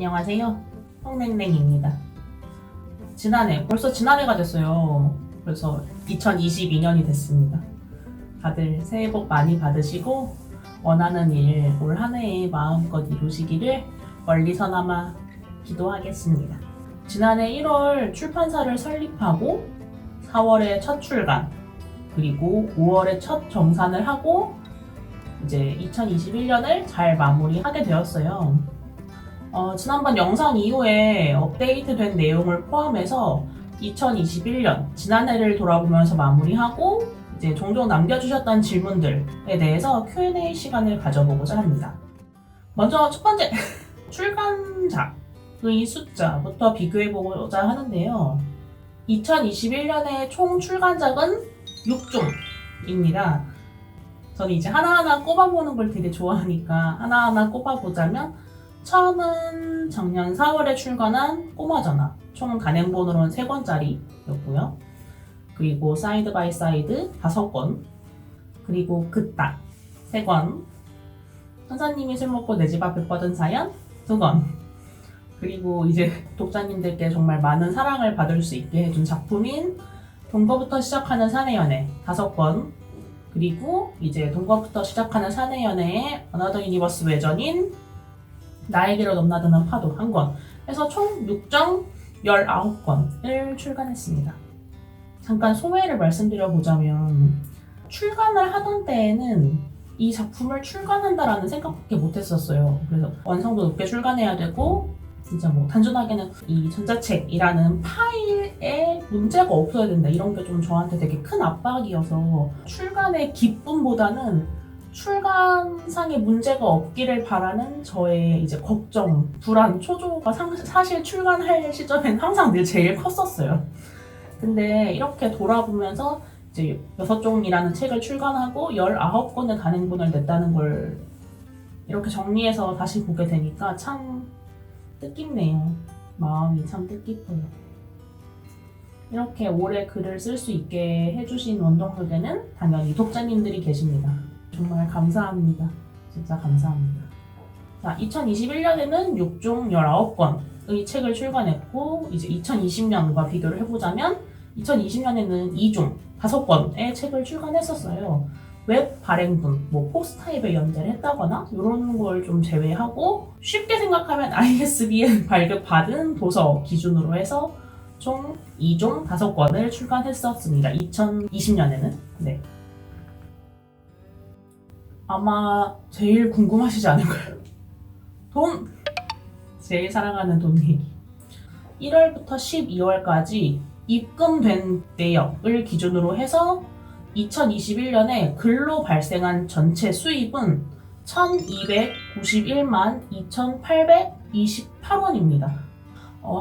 안녕하세요. 홍냉냉입니다. 벌써 지난해가 됐어요. 그래서 2022년이 됐습니다. 다들 새해 복 많이 받으시고 원하는 일 올 한 해에 마음껏 이루시기를 멀리서나마 기도하겠습니다. 지난해 1월 출판사를 설립하고 4월에 첫 출간, 그리고 5월에 첫 정산을 하고 이제 2021년을 잘 마무리하게 되었어요. 지난번 영상 이후에 업데이트된 내용을 포함해서 2021년 지난해를 돌아보면서 마무리하고 이제 종종 남겨주셨던 질문들에 대해서 Q&A 시간을 가져보고자 합니다. 먼저 첫 번째 출간작의 숫자부터 비교해보고자 하는데요. 2021년의 총 출간작은 6종입니다. 저는 이제 하나하나 꼽아보는 걸 되게 좋아하니까 하나하나 꼽아보자면, 처음은 작년 4월에 출간한 꼬마전화, 총 단행본으로는 3권짜리였고요. 그리고 사이드 바이 사이드 5권, 그리고 그따 3권, 천사님이 술 먹고 내 집 앞에 뻗은 사연 2권, 그리고 이제 독자님들께 정말 많은 사랑을 받을 수 있게 해준 작품인 동거부터 시작하는 사내연애 5권, 그리고 이제 동거부터 시작하는 사내연애의 어나더 유니버스 외전인 나에게로 넘나드는 파도 1권 해서 총 6정 19권을 출간했습니다. 잠깐 소회를 말씀드려보자면, 출간을 하던 때에는 이 작품을 출간한다라는 생각밖에 못했었어요. 그래서 완성도 높게 출간해야 되고, 진짜 뭐 단순하게는 이 전자책이라는 파일에 문제가 없어야 된다, 이런 게 좀 저한테 되게 큰 압박이어서 출간의 기쁨보다는 출간상에 문제가 없기를 바라는 저의 이제 걱정, 불안, 초조가 사실 출간할 시점엔 항상 늘 제일 컸었어요. 근데 이렇게 돌아보면서 이제 6종이라는 책을 출간하고 19권의 단행본을 냈다는 걸 이렇게 정리해서 다시 보게 되니까 참 뜻깊네요. 마음이 참 뜻깊어요. 이렇게 오래 글을 쓸 수 있게 해주신 원동력에는 당연히 독자님들이 계십니다. 정말 감사합니다. 진짜 감사합니다. 자, 2021년에는 6종 19권의 책을 출간했고, 이제 2020년과 비교를 해보자면 2020년에는 2종 5권의 책을 출간했었어요. 웹 발행분, 뭐 포스타입에 연재를 했다거나 이런 걸 좀 제외하고, 쉽게 생각하면 ISBN 발급받은 도서 기준으로 해서 총 2종 5권을 출간했었습니다. 2020년에는. 네. 아마 제일 궁금하시지 않을까요? 돈! 제일 사랑하는 돈 얘기. 1월부터 12월까지 입금된 내역을 기준으로 해서 2021년에 글로 발생한 전체 수입은 1,291만 2,828원입니다.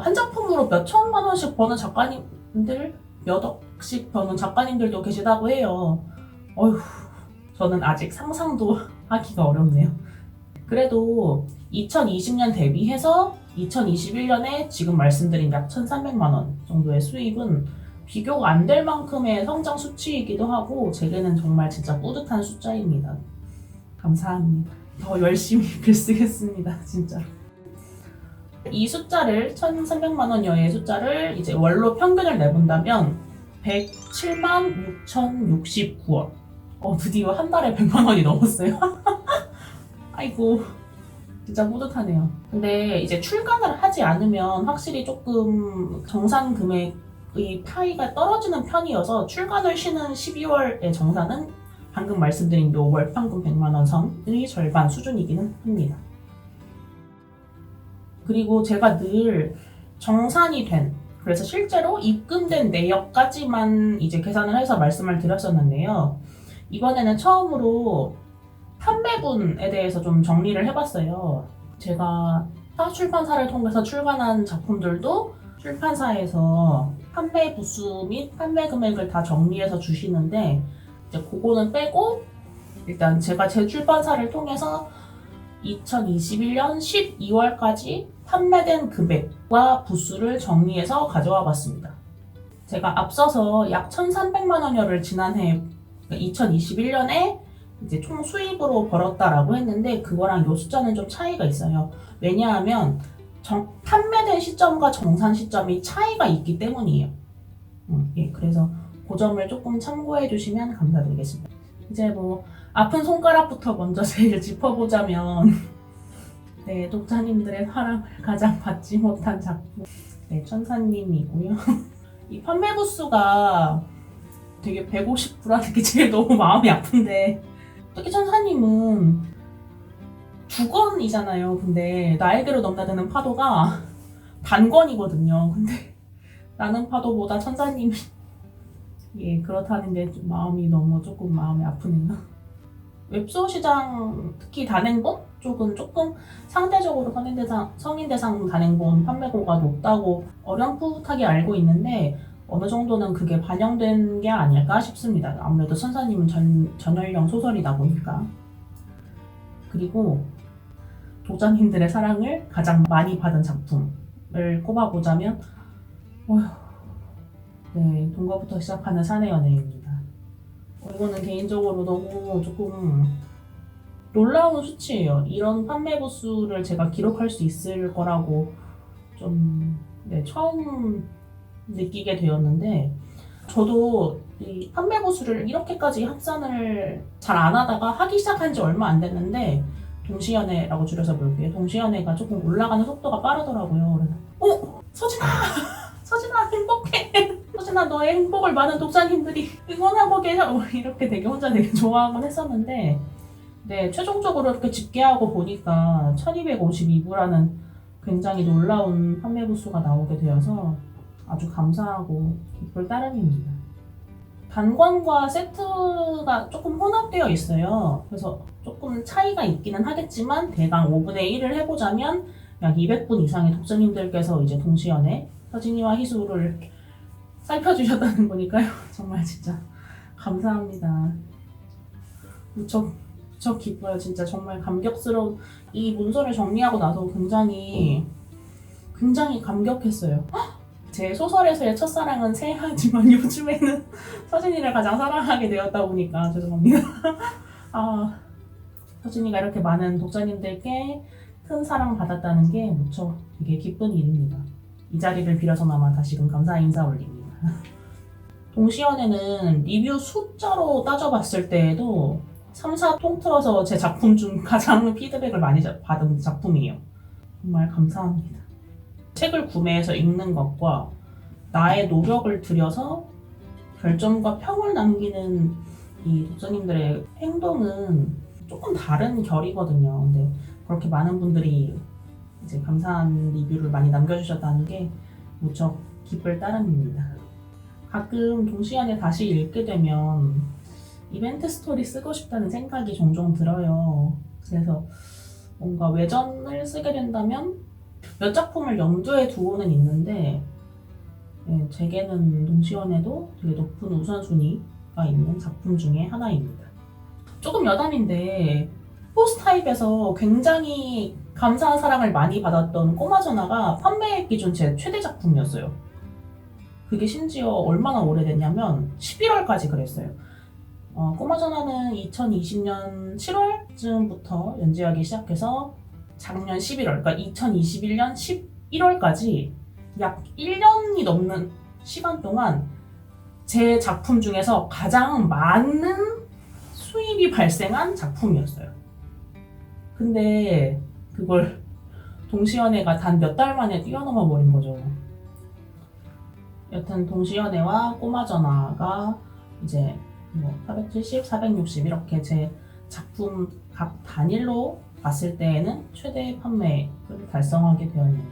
한 작품으로 몇 천만 원씩 버는 작가님들, 몇 억씩 버는 작가님들도 계시다고 해요. 어휴, 저는 아직 상상도 하기가 어렵네요. 그래도 2020년 대비해서 2021년에 지금 말씀드린 약 1,300만 원 정도의 수입은 비교가 안 될 만큼의 성장 수치이기도 하고, 제게는 정말 진짜 뿌듯한 숫자입니다. 감사합니다. 더 열심히 글 쓰겠습니다. 진짜로. 이 숫자를, 1,300만 원여의 숫자를 이제 월로 평균을 내본다면 107만 6,069원. 드디어 한 달에 100만 원이 넘었어요. 아이고, 진짜 뿌듯하네요. 근데 이제 출간을 하지 않으면 확실히 조금 정산 금액의 파이가 떨어지는 편이어서, 출간을 쉬는 12월의 정산은 방금 말씀드린 요 월평균 100만 원 선의 절반 수준이기는 합니다. 그리고 제가 늘 정산이 된, 그래서 실제로 입금된 내역까지만 이제 계산을 해서 말씀을 드렸었는데요. 이번에는 처음으로 판매분에 대해서 좀 정리를 해봤어요. 제가 타 출판사를 통해서 출간한 작품들도 출판사에서 판매 부수 및 판매 금액을 다 정리해서 주시는데, 이제 그거는 빼고 일단 제가 제 출판사를 통해서 2021년 12월까지 판매된 금액과 부수를 정리해서 가져와 봤습니다. 제가 앞서서 약 1,300만 원여를 지난해 2021년에 이제 총 수입으로 벌었다라고 했는데, 그거랑 이 숫자는 좀 차이가 있어요. 왜냐하면 판매된 시점과 정산 시점이 차이가 있기 때문이에요. 예, 그래서 그 점을 조금 참고해 주시면 감사드리겠습니다. 이제 뭐 아픈 손가락부터 먼저 제일 짚어보자면 네, 독자님들의 사랑을 가장 받지 못한 작품 네, 천사님이고요. 이 판매 부수가 되게 150부라는 게 제일 너무 마음이 아픈데 특히 천사님은 두권이잖아요. 근데 나에게로 넘나드는 파도가 단권이거든요. 근데 나는 파도보다 천사님이 예 그렇다는데 좀 마음이 너무 조금 마음이 아프네요. 웹소 시장 특히 단행본 쪽은 조금 상대적으로 성인대상 단행본 판매고가 높다고 어렴풋하게 알고 있는데 어느 정도는 그게 반영된 게 아닐까 싶습니다. 아무래도 천사님은 전연령 소설이다 보니까. 그리고 독자님들의 사랑을 가장 많이 받은 작품을 꼽아보자면 네, 동거부터 시작하는 사내 연애입니다. 이거는 개인적으로 너무 조금 놀라운 수치예요. 이런 판매 부수를 제가 기록할 수 있을 거라고 좀 네, 처음 느끼게 되었는데 저도 이 판매 부수를 이렇게까지 합산을 잘 안 하다가 하기 시작한 지 얼마 안 됐는데 동시연애라고 줄여서 볼게요. 동시연애가 조금 올라가는 속도가 빠르더라고요. 그래서 서진아 행복해. 서진아 너의 행복을 많은 독자님들이 응원하고 계셔. 이렇게 되게 혼자 되게 좋아하곤 했었는데 네, 최종적으로 이렇게 집계하고 보니까 1252부라는 굉장히 놀라운 판매 부수가 나오게 되어서 아주 감사하고 기쁠 따름입니다. 단권과 세트가 조금 혼합되어 있어요. 그래서 조금 차이가 있기는 하겠지만 대강 5분의 1을 해보자면 약 200분 이상의 독자님들께서 이제 동시연애 서진이와 희수를 살펴주셨다는 거니까요. 정말 진짜 감사합니다. 무척 기뻐요. 진짜 정말 감격스러운 이 문서를 정리하고 나서 굉장히 감격했어요. 제 소설에서의 첫사랑은 새하지만 요즘에는 서진이를 가장 사랑하게 되었다 보니까 죄송합니다. 서진이가 이렇게 많은 독자님들께 큰 사랑 받았다는 게 무척 되게 기쁜 일입니다. 이 자리를 빌어서나마 다시금 감사 인사 올립니다. 동시연애는 리뷰 숫자로 따져봤을 때에도 3, 4 통틀어서 제 작품 중 가장 피드백을 많이 받은 작품이에요. 정말 감사합니다. 책을 구매해서 읽는 것과 나의 노력을 들여서 별점과 평을 남기는 이 독자님들의 행동은 조금 다른 결이거든요. 근데 그렇게 많은 분들이 이제 감사한 리뷰를 많이 남겨주셨다는 게 무척 기쁠 따름입니다. 가끔 동시연애 다시 읽게 되면 이벤트 스토리 쓰고 싶다는 생각이 종종 들어요. 그래서 뭔가 외전을 쓰게 된다면 몇 작품을 염두에 두고는 있는데 네, 제게는 동시연애도 되게 높은 우선순위가 있는 작품 중에 하나입니다. 조금 여담인데 포스타입에서 굉장히 감사한 사랑을 많이 받았던 꼬마전화가 판매 기준 제 최대 작품이었어요. 그게 심지어 얼마나 오래됐냐면 11월까지 그랬어요. 꼬마전화는 2020년 7월쯤부터 연재하기 시작해서 작년 11월, 그러니까 2021년 11월까지 약 1년이 넘는 시간 동안 제 작품 중에서 가장 많은 수입이 발생한 작품이었어요. 근데 그걸 동시연애가 단 몇 달 만에 뛰어넘어 버린 거죠. 여튼 동시연애와 꼬마전화가 이제 470, 460 이렇게 제 작품 각 단일로 봤을 때에는 최대 판매를 달성하게 되었네요.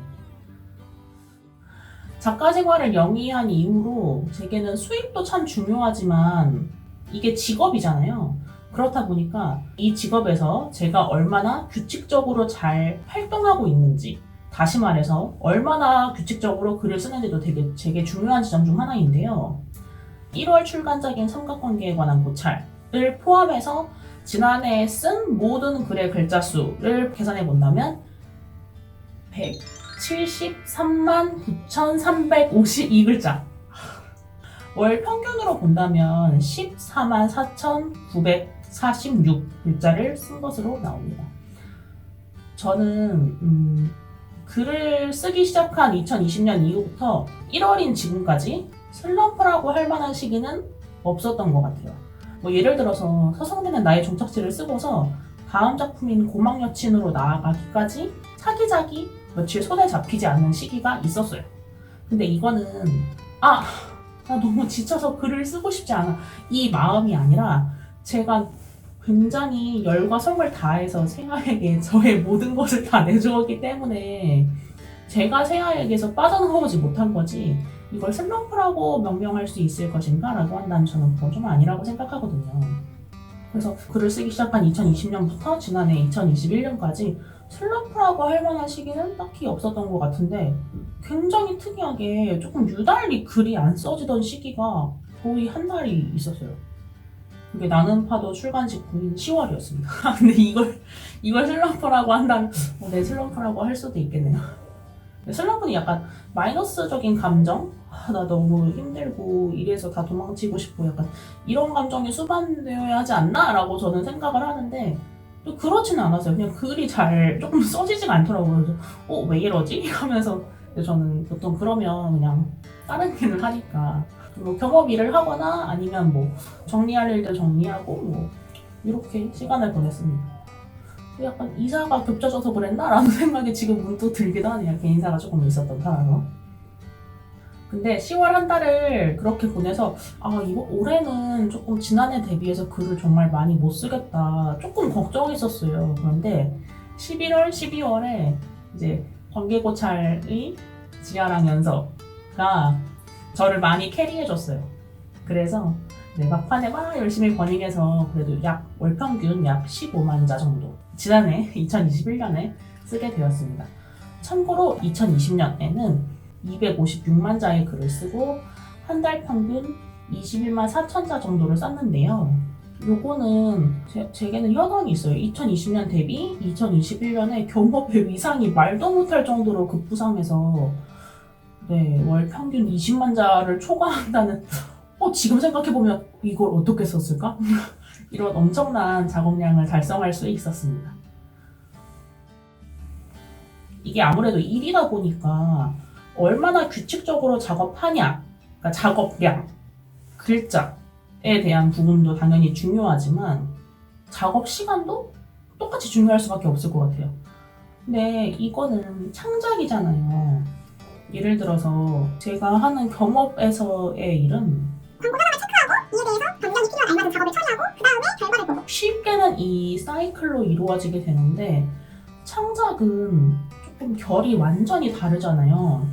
작가 생활을 영위한 이후로 제게는 수입도 참 중요하지만 이게 직업이잖아요. 그렇다 보니까 이 직업에서 제가 얼마나 규칙적으로 잘 활동하고 있는지, 다시 말해서 얼마나 규칙적으로 글을 쓰는지도 되게 제게 중요한 지점 중 하나인데요. 1월 출간작인 삼각관계에 관한 고찰을 포함해서 지난해 쓴 모든 글의 글자 수를 계산해 본다면 173만 9,352글자. 월 평균으로 본다면 14만 4,946글자를 쓴 것으로 나옵니다. 저는 글을 쓰기 시작한 2020년 이후부터 1월인 지금까지 슬럼프라고 할 만한 시기는 없었던 것 같아요. 뭐 예를 들어서 서성대는 나의 종착지를 쓰고서 다음 작품인 고막 여친으로 나아가기까지 차기작이 며칠 손에 잡히지 않는 시기가 있었어요. 근데 이거는 나 너무 지쳐서 글을 쓰고 싶지 않아, 이 마음이 아니라 제가 굉장히 열과 성을 다해서 세아에게 저의 모든 것을 다 내주었기 때문에 제가 세아에게서 빠져나오지 못한 거지, 이걸 슬럼프라고 명명할 수 있을 것인가 라고 한다면 저는 그건 좀 아니라고 생각하거든요. 그래서 글을 쓰기 시작한 2020년부터 지난해 2021년까지 슬럼프라고 할 만한 시기는 딱히 없었던 것 같은데, 굉장히 특이하게 조금 유달리 글이 안 써지던 시기가 거의 한 달이 있었어요. 그게 나는 파도 출간 직후인 10월이었습니다. 근데 이걸 슬럼프라고 한다면 내 슬럼프라고 할 수도 있겠네요. 슬럼프는 약간 마이너스적인 감정? 나 너무 힘들고 이래서 다 도망치고 싶고 약간 이런 감정이 수반되어야 하지 않나? 라고 저는 생각을 하는데 또 그렇지는 않았어요. 그냥 글이 잘 조금 써지지가 않더라고요. 그래서 왜 이러지? 하면서 저는 보통 그러면 그냥 다른 일을 하니까 뭐 경업 일을 하거나 아니면 뭐 정리할 일들 정리하고 뭐 이렇게 시간을 보냈습니다. 약간 이사가 겹쳐져서 그랬나? 라는 생각이 지금 문득 들기도 하네요. 개인사가 조금 있었던 터라서. 근데 10월 한 달을 그렇게 보내서 이거 올해는 조금 지난해 대비해서 글을 정말 많이 못 쓰겠다 조금 걱정했었어요. 그런데 11월, 12월에 이제 번개고찰의 지아랑 연서가 저를 많이 캐리해줬어요. 그래서 막판에 막 열심히 버닝해서 그래도 월 평균 약 15만 자 정도 지난해 2021년에 쓰게 되었습니다. 참고로 2020년에는 256만 자의 글을 쓰고 한 달 평균 21만 4천 자 정도를 썼는데요. 요거는 제게는 현황이 있어요. 2020년 대비 2021년에 경업의 위상이 말도 못할 정도로 급부상해서 월 평균 20만 자를 초과한다는, 지금 생각해보면 이걸 어떻게 썼을까? 이런 엄청난 작업량을 달성할 수 있었습니다. 이게 아무래도 일이다 보니까 얼마나 규칙적으로 작업하냐, 그러니까 작업량, 글자에 대한 부분도 당연히 중요하지만 작업 시간도 똑같이 중요할 수밖에 없을 것 같아요. 근데 이거는 창작이잖아요. 예를 들어서 제가 하는 경업에서의 일은 광고 하나를 체크하고 이에 대해서 당장이 필요한 알맞은 작업을 처리하고 그 다음에 결과를 보고, 쉽게는 이 사이클로 이루어지게 되는데 창작은 조금 결이 완전히 다르잖아요.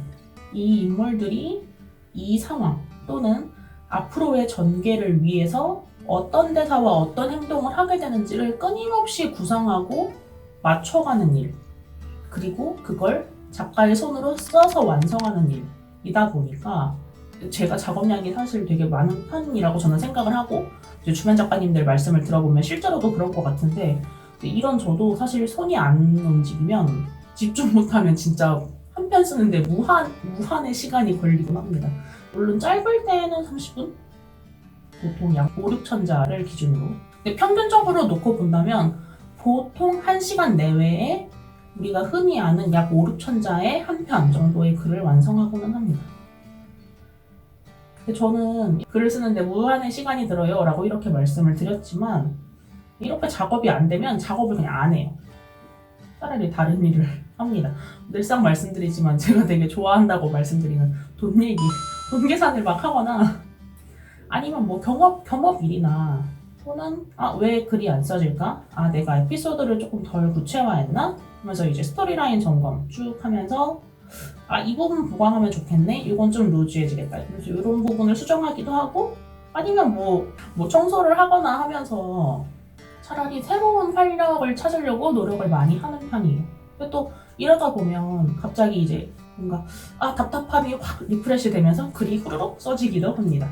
이 인물들이 이 상황 또는 앞으로의 전개를 위해서 어떤 대사와 어떤 행동을 하게 되는지를 끊임없이 구상하고 맞춰가는 일, 그리고 그걸 작가의 손으로 써서 완성하는 일이다 보니까 제가 작업량이 사실 되게 많은 편이라고 저는 생각을 하고, 이제 주변 작가님들 말씀을 들어보면 실제로도 그런 것 같은데, 이런 저도 사실 손이 안 움직이면 집중 못하면 진짜 한 편 쓰는데 무한의 시간이 걸리곤 합니다. 물론 짧을 때는 30분? 보통 약 5, 6천 자를 기준으로. 근데 평균적으로 놓고 본다면 보통 1시간 내외에 우리가 흔히 아는 약 5, 6천 자의 한 편 정도의 글을 완성하고는 합니다. 근데 저는 글을 쓰는데 무한의 시간이 들어요 라고 이렇게 말씀을 드렸지만, 이렇게 작업이 안 되면 작업을 그냥 안 해요. 차라리 다른 일을 합니다. 늘상 말씀드리지만 제가 되게 좋아한다고 말씀드리는 돈 얘기, 돈 계산을 막 하거나 아니면 뭐 경업 일이나 또는 왜 글이 안 써질까? 내가 에피소드를 조금 덜 구체화했나? 하면서 이제 스토리라인 점검 쭉 하면서 이 부분 보강하면 좋겠네? 이건 좀 루즈해지겠다. 그래서 이런 부분을 수정하기도 하고, 아니면 뭐 청소를 하거나 하면서 차라리 새로운 활력을 찾으려고 노력을 많이 하는 편이에요. 근데 또 이러다 보면 갑자기 이제 뭔가 답답함이 확 리프레시 되면서 글이 후루룩 써지기도 합니다.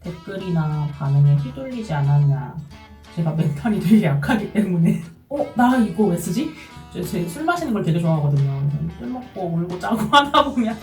댓글이나 반응에 휘둘리지 않았냐. 제가 멘탈이 되게 약하기 때문에 나 이거 왜 쓰지? 술 마시는 걸 되게 좋아하거든요. 술 먹고 울고 짜고 하다 보면